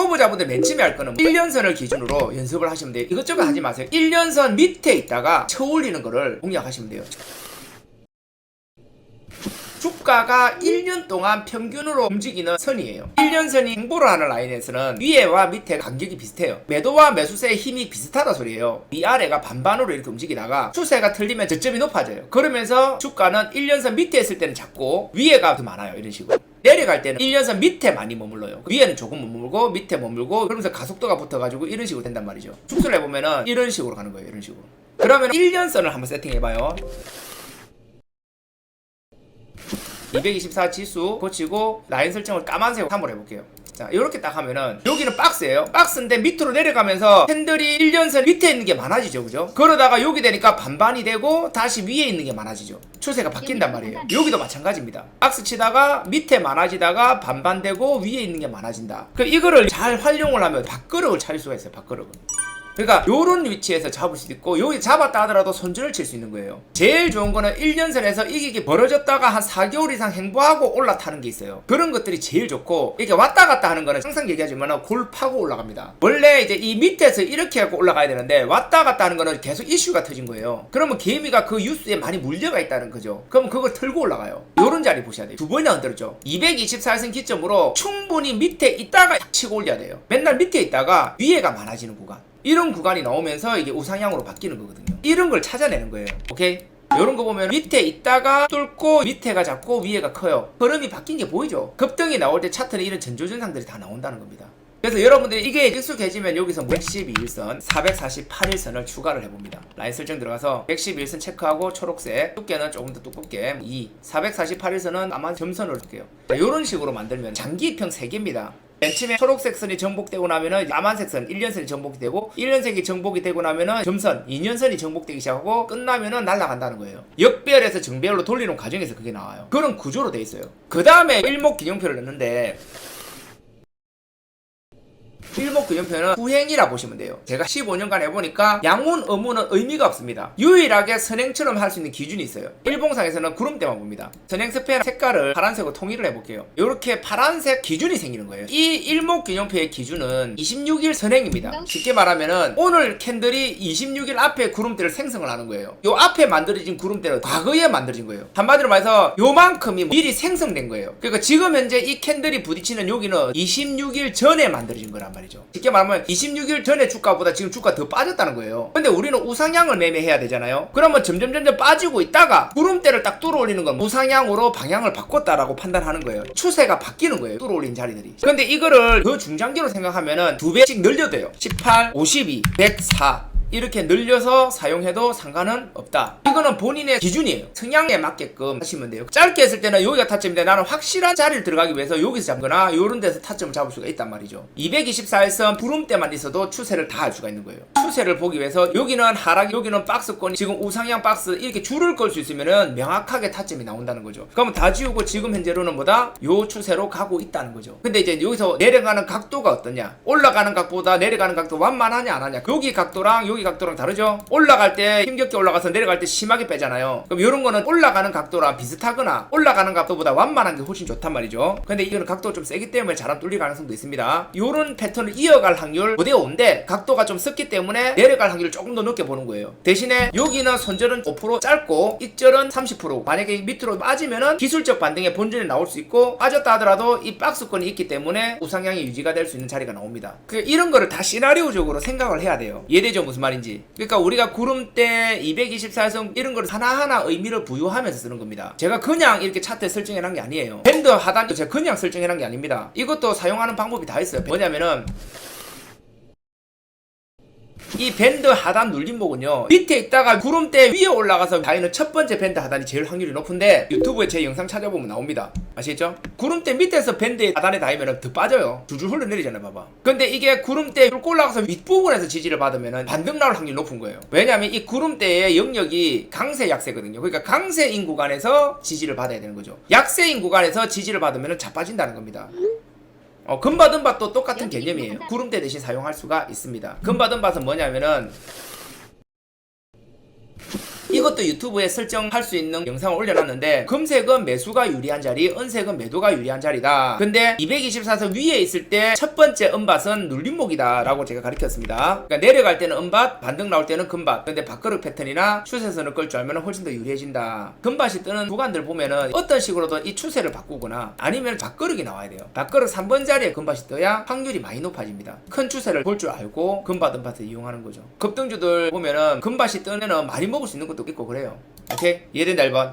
초보자분들 맨 처음에 할 거는 1년선을 기준으로 연습을 하시면 돼요. 이것저것 하지 마세요. 1년선 밑에 있다가 쳐 올리는 거를 공략하시면 돼요. 주가가 1년 동안 평균으로 움직이는 선이에요. 1년선이 행보를 하는 라인에서는 위에와 밑에 간격이 비슷해요. 매도와 매수세의 힘이 비슷하다 소리예요. 위아래가 반반으로 이렇게 움직이다가 추세가 틀리면 저점이 높아져요. 그러면서 주가는 1년선 밑에 있을 때는 작고 위에가 더 많아요. 이런 식으로. 내려갈 때는 1년선 밑에 많이 머물러요. 위에는 조금 머물고 밑에 머물고 그러면서 가속도가 붙어가지고 이런 식으로 된단 말이죠. 축소를 해보면은 이런 식으로 가는 거예요. 이런 식으로. 그러면 1년선을 한번 세팅해봐요. 224 지수 고치고 라인 설정을 까만색으로 3으로 해볼게요. 자, 이렇게 딱 하면은 여기는 박스예요. 박스인데 밑으로 내려가면서 캔들이 1년선 밑에 있는 게 많아지죠, 그죠? 그러다가 여기 되니까 반반이 되고 다시 위에 있는 게 많아지죠. 추세가 바뀐단 말이에요. 여기도 마찬가지입니다. 박스 치다가 밑에 많아지다가 반반 되고 위에 있는 게 많아진다. 이거를 잘 활용을 하면 밥그릇을 차릴 수가 있어요. 밥그릇을. 그러니까 요런 위치에서 잡을 수도 있고 여기 잡았다 하더라도 손절을 칠 수 있는 거예요. 제일 좋은 거는 1년선에서 이게 벌어졌다가 한 4개월 이상 행보하고 올라타는 게 있어요. 그런 것들이 제일 좋고 이렇게 왔다 갔다 하는 거는 항상 얘기하지만 골 파고 올라갑니다. 원래 이제 이 밑에서 이렇게 하고 올라가야 되는데 왔다 갔다 하는 거는 계속 이슈가 터진 거예요. 그러면 개미가 그 뉴스에 많이 물려가 있다는 거죠. 그러면 그걸 털고 올라가요. 요런 자리 보셔야 돼요. 두 번이나 흔들었죠. 224선 기점으로 충분히 밑에 있다가 치고 올려야 돼요. 맨날 밑에 있다가 위에가 많아지는 구간. 이런 구간이 나오면서 이게 우상향으로 바뀌는 거거든요. 이런 걸 찾아내는 거예요. 오케이? 이런 거 보면 밑에 있다가 뚫고 밑에가 작고 위에가 커요. 흐름이 바뀐 게 보이죠? 급등이 나올 때 차트는 이런 전조전상들이 다 나온다는 겁니다. 그래서 여러분들이 이게 익숙해지면 여기서 112일선, 448일선을 추가를 해봅니다. 라인 설정 들어가서 112일선 체크하고 초록색, 두께는 조금 더 두껍게 448일선은 아마 점선으로 할게요. 이런 식으로 만들면 장기평 3개입니다. 맨 처음에 초록색 선이 정복되고 나면은 까만색 선 1년선이 정복이 되고 1년선이 정복이 되고 나면은 점선 2년선이 정복되기 시작하고 끝나면은 날아간다는 거예요. 역배열에서 정배열로 돌리는 과정에서 그게 나와요. 그런 구조로 돼 있어요. 그 다음에 일목균형표를 넣는데 일목균형표는 후행이라 보시면 돼요. 제가 15년간 해보니까 양운, 어문은 의미가 없습니다. 유일하게 선행처럼 할 수 있는 기준이 있어요. 일봉상에서는 구름대만 봅니다. 선행 스페 색깔을 파란색으로 통일을 해볼게요. 이렇게 파란색 기준이 생기는 거예요. 이 일목균형표의 기준은 26일 선행입니다. 쉽게 말하면은 오늘 캔들이 26일 앞에 구름대를 생성을 하는 거예요. 요 앞에 만들어진 구름대는 과거에 만들어진 거예요. 한마디로 말해서 요만큼이 미리 생성된 거예요. 그러니까 지금 현재 이 캔들이 부딪히는 여기는 26일 전에 만들어진 거란 말이에요. 쉽게 말하면 26일 전에 주가보다 지금 주가 더 빠졌다는 거예요. 근데 우리는 우상향을 매매해야 되잖아요. 그러면 점점 빠지고 있다가 구름대를 딱 뚫어올리는 건 우상향으로 방향을 바꿨다라고 판단하는 거예요. 추세가 바뀌는 거예요. 뚫어올린 자리들이. 근데 이거를 더 중장기로 생각하면은 2배씩 늘려도 돼요. 18, 52, 104 이렇게 늘려서 사용해도 상관은 없다. 이거는 본인의 기준이에요. 성향에 맞게끔 하시면 돼요. 짧게 했을 때는 여기가 타점인데 나는 확실한 자리를 들어가기 위해서 여기서 잡거나 이런 데서 타점을 잡을 수가 있단 말이죠. 224일선 구름대만 있어도 추세를 다 알 수가 있는 거예요. 추세를 보기 위해서 여기는 하락, 여기는 박스권, 지금 우상향 박스 이렇게 줄을 걸 수 있으면은 명확하게 타점이 나온다는 거죠. 그러면 다 지우고 지금 현재로는 뭐다? 요 추세로 가고 있다는 거죠. 근데 이제 여기서 내려가는 각도가 어떠냐? 올라가는 각보다 내려가는 각도 완만하냐 안 하냐? 여기 각도랑 여기 각도랑 다르죠? 올라갈 때 힘겹게 올라가서 내려갈 때 심하게 빼잖아요. 그럼 이런 거는 올라가는 각도랑 비슷하거나 올라가는 각도보다 완만한 게 훨씬 좋단 말이죠. 근데 이거는 각도가 좀 세기 때문에 잘 안 뚫릴 가능성도 있습니다. 이런 패턴을 이어갈 확률 5대5인데 각도가 좀 썩기 때문에 내려갈 확률을 조금 더 높게 보는 거예요. 대신에 여기는 손절은 5% 짧고 익절은 30%. 만약에 밑으로 빠지면은 기술적 반등의 본전이 나올 수 있고 빠졌다 하더라도 이 박스권이 있기 때문에 우상향이 유지가 될 수 있는 자리가 나옵니다. 이런 거를 다 시나리오적으로 생각을 해야 돼요. 이해되죠? 무슨 말인지. 그러니까 우리가 구름대 224선 이런 걸 하나하나 의미를 부여하면서 쓰는 겁니다. 제가 그냥 이렇게 차트에 설정해 놓은 게 아니에요. 밴드 하단도 제가 그냥 설정해 놓은 게 아닙니다. 이것도 사용하는 방법이 다 있어요. 뭐냐면은 이 밴드 하단 눌림목은요 밑에 있다가 구름대 위에 올라가서 닿는 첫 번째 밴드 하단이 제일 확률이 높은데 유튜브에 제 영상 찾아보면 나옵니다. 아시겠죠? 구름대 밑에서 밴드 하단에 닿으면 더 빠져요. 줄줄 흘러내리잖아요. 봐봐. 근데 이게 구름대 뚫고 올라가서 윗부분에서 지지를 받으면 반등 나올 확률이 높은 거예요. 왜냐하면 이 구름대의 영역이 강세 약세거든요. 그러니까 강세인 구간에서 지지를 받아야 되는 거죠. 약세인 구간에서 지지를 받으면 자빠진다는 겁니다. 금바든밭도 똑같은 개념이에요. 구름대 대신 사용할 수가 있습니다. 금바든밭은 뭐냐면은 이것도 유튜브에 설정할 수 있는 영상을 올려놨는데, 금색은 매수가 유리한 자리, 은색은 매도가 유리한 자리다. 근데 224선 위에 있을 때 첫 번째 은밭은 눌림목이다 라고 제가 가르쳤습니다. 그러니까 내려갈 때는 은밭, 반등 나올 때는 금밭. 근데 밥그릇 패턴이나 추세선을 끌 줄 알면 훨씬 더 유리해진다. 금밭이 뜨는 구간들 보면은 어떤 식으로든 이 추세를 바꾸거나 아니면 밥그릇이 나와야 돼요. 밥그릇 3번 자리에 금밭이 떠야 확률이 많이 높아집니다. 큰 추세를 볼 줄 알고 금밭, 은밭을 이용하는 거죠. 급등주들 보면은 금밭이 뜨면은 많이 먹을 수 있는 것도 있고 그래요. 오케이? 이해된다 1번.